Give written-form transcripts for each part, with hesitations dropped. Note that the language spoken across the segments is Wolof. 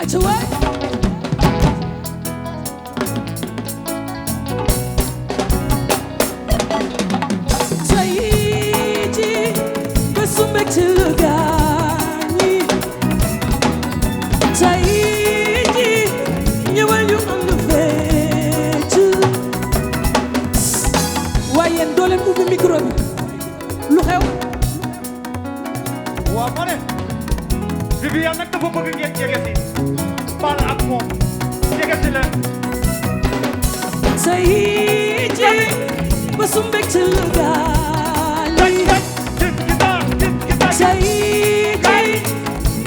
aca waay tey ji bésu mbégte la gaañi tey ji ñëwal ñu ànd fecc waaye yéen doo leen ubbi micro bi lu xew waaw ma ne Viviane nag dafa bëgg ngeen jege si baal ak moom jege si leen tey ji bésu mbégte la gaañi tey ji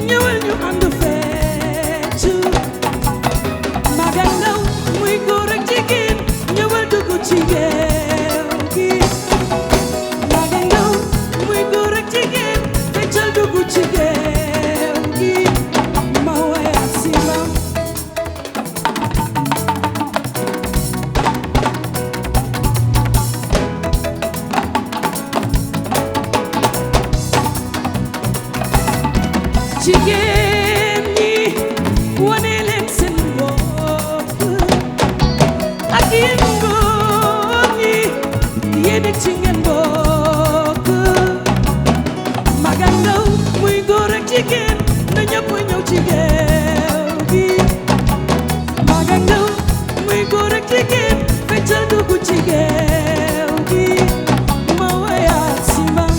ñëwal ñu ànd fecc mag ak ndaw muy góor ak jigéen ñëwal dugg ci géew gi mag ak ndaw muy góor ak jigéen feccal dugg ci géew gi ma way ak Sibam jigéen ñi wane leen seen bopp ak yéen góor ñi yéen ak ci ngeen bokk mag ak ndaw muy góor ak jigéen na ñëpp ñëw ci géew gi mag ak ndaw muy góor ak jigéen feccal dugg ci géew gi ma wayaat Sibam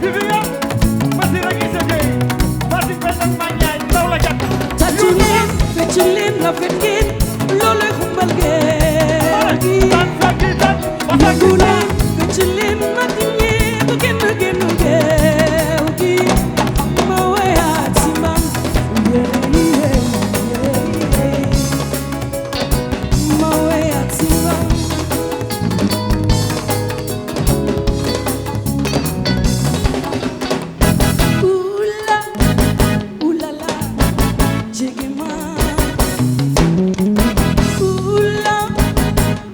Viviane masi rek isa gay masi petak ma ñaay ndaw la jàpp tàccu leen feccu leen rafet ngeen looloy xumbal géew gi yëngu leen feccu leen mag ñee ba génn génn géew gi ma wayaat Sibam ma wayaat Sibam Oula, oulala, jege ma. Oula,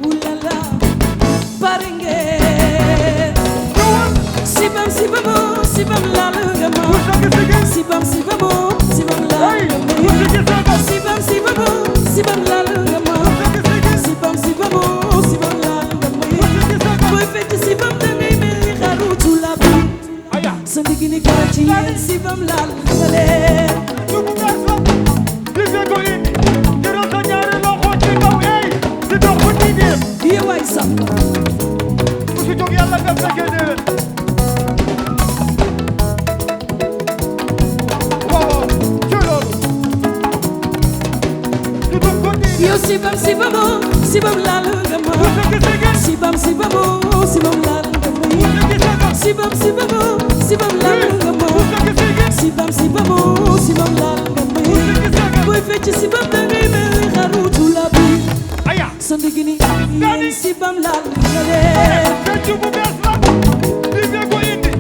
oulala, pare ngeen. Sibam, Sibam, Sibam laal nga ma. Sibam, Sibam, Sibam laal nga ma. Sibam, Sibam, Sibam laal nga ma. Sibam, Sibam, Sibam laal nga ma. Booy fecc Sibam da ngay mel ni xaru tulaabu. aya sa ndigg ni kara ci yéen Sibam laal nga leen ñu bu bees la Viviane ko indi jëral sa ñaari loxo ci kaw ey si dox bu diineem yee waay sax ku si jóg yàlla nga fekkee déwén waaw ci loolu si dox bu diineem yow Sibam Sibam Sibam laal nga ma Sibam Sibam Sibam laal nga ma Sibam Sibam Sibam laal nga ma Sibam Sibam Sibam laal nga ma booy fecc Sibam da ngay mel ni xaru tulaabu aya sa ndigg ni yéen Sibam laal nga leen fecc bu bees la Viviane ko indi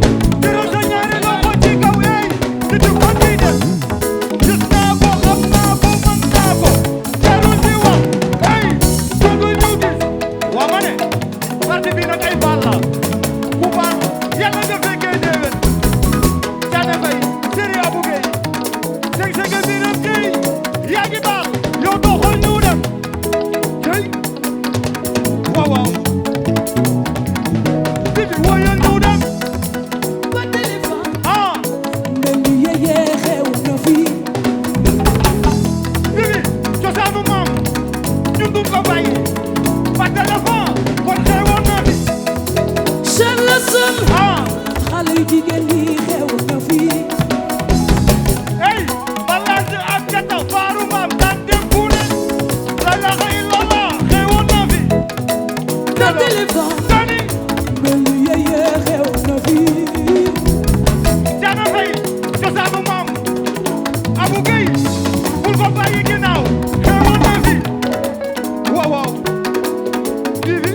jëral sa ñaari loxo ci kaw ey si dox bu diineem gis naa ko xam naa ko mën naa ko jarul di wax ey bëgg ñu gis waa ma ne parti bi nag ay baal la ku baal yàlla nga fekkee déwén Caane Fay Sëriñ Abu Gey seg sege biiram Gey yaa ngi baal yow doxal ñu dem cey waaw waaw bibi woyal ñu dem ba téléphone ah mel ni yeye xew na fi bibi cosaanu maam ñun du ko bàyyi ba téléphone kon xewoon na fi Charleson ah xale yu jigéen ñi xew na fi ey balaas ak jata faaru maam daan dem buune la ilaha illallah xewoon na fi ba téléphone dani mel ni yeye xew na fi Caane Fay cosaanu maam Abu Gey bul ko bàyyi ginnaaw xewoon na fi waaw waaw bibi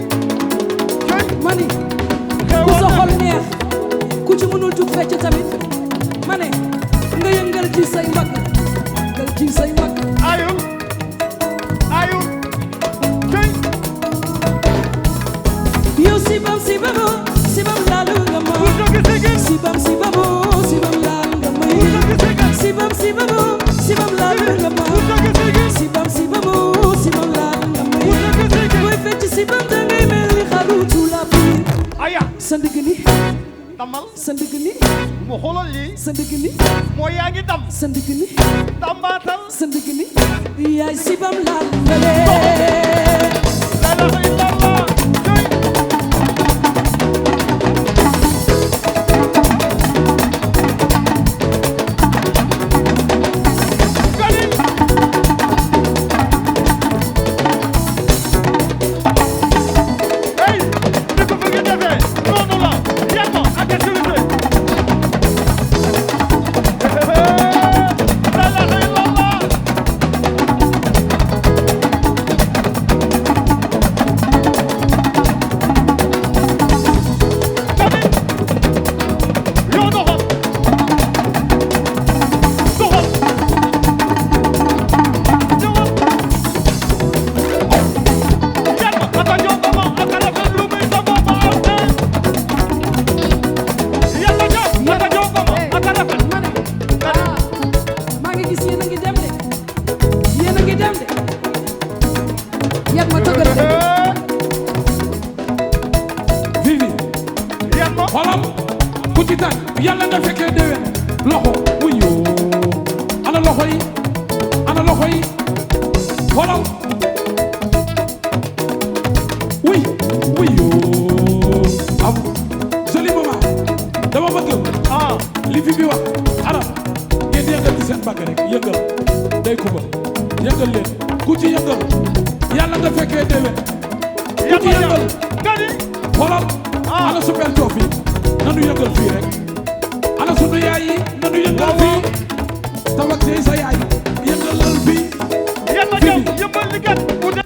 cey mani ku xewoon sa na xol fi neex ku ci mënul jug fecc tamit ma ne nga yëngal ci say mbagg yëngal ci say mbagg ayu ayu cey yow Sibam Sibam Sibam laal nga ma sa ndigg ni tamal sa ndigg ni mu xoolal lii sa ndigg ni moo yaa ngi dam sa ndigg ni tambaatal sa ndigg ni yaay Sibam laal ngale la ilaha illallah joy gani hey ni ko bëgg defee noonu la yàlla ak sécurité la ilaha illallah yoo doxal doxal ñëwal yàlla aka jongoma aka rafet lu muy sagoo ba am te yàlla jox aka jongoma aka rafet maa ngi gis yéen a ngi dem de yéen a ngi dem de yat ma tëggal de Vivi yàlla xoolal ku ci tànn yàlla nga fekkee déwén loxo wuyu ana loxo yi xoolal wuyu am joli maman dama bëgg ah li fi bi wax arab ngeen yëngal ci seen bàgg rek yëngal day kuba yëngal leen ku ci yëngal yàlla nga fekkee déwén ku ci yàlla yëngal gani xoolal ana super joof yi nanu yëngal fii rek ana sunu yaay yi nanu yëngal fii tawak sey sa yaay yëngalal fii yàlla jox yëmbal li gat bu dee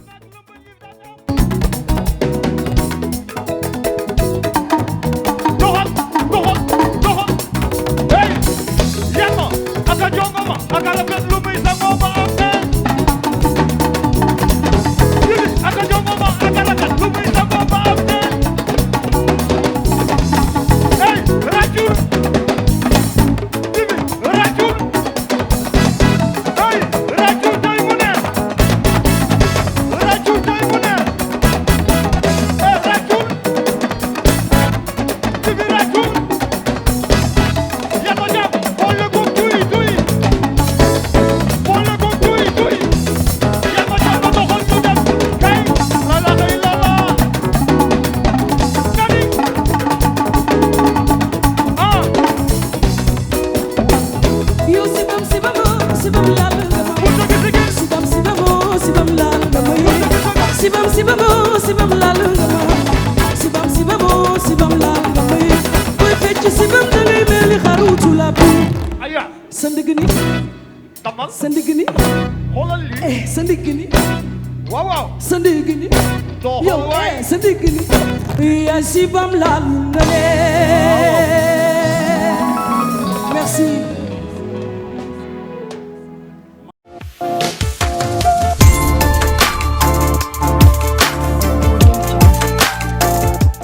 doxal hey yàlla aka jongoma aka rafet lu muy sagoo ba am te yili aka jongoma aka rafet lu muy sagoo ba am te hey rajul bibi rajul hey rajul tey mu neex rajul tey mu neex hey rajul bibi rajul yàlla jàpp boole ko tuy boole ko tuy yàlla jàpp ba doxal ñu dem kay la ilaha illallah gani ah yow Sibam Sibam laal nga ma bu dëgg dëgg Sibam laal nga ma Sibam laal nga ma Sibam laal nga ma booy fecc Sibam da ngay mel ni xarutu la bu aya sa ndigg ni tamal sa ndigg ni xoolal lii sa ndigg ni waaw waaw sa ndigg ni doxal yow waay sa ndigg ni yaay Sibam laal nga leen merci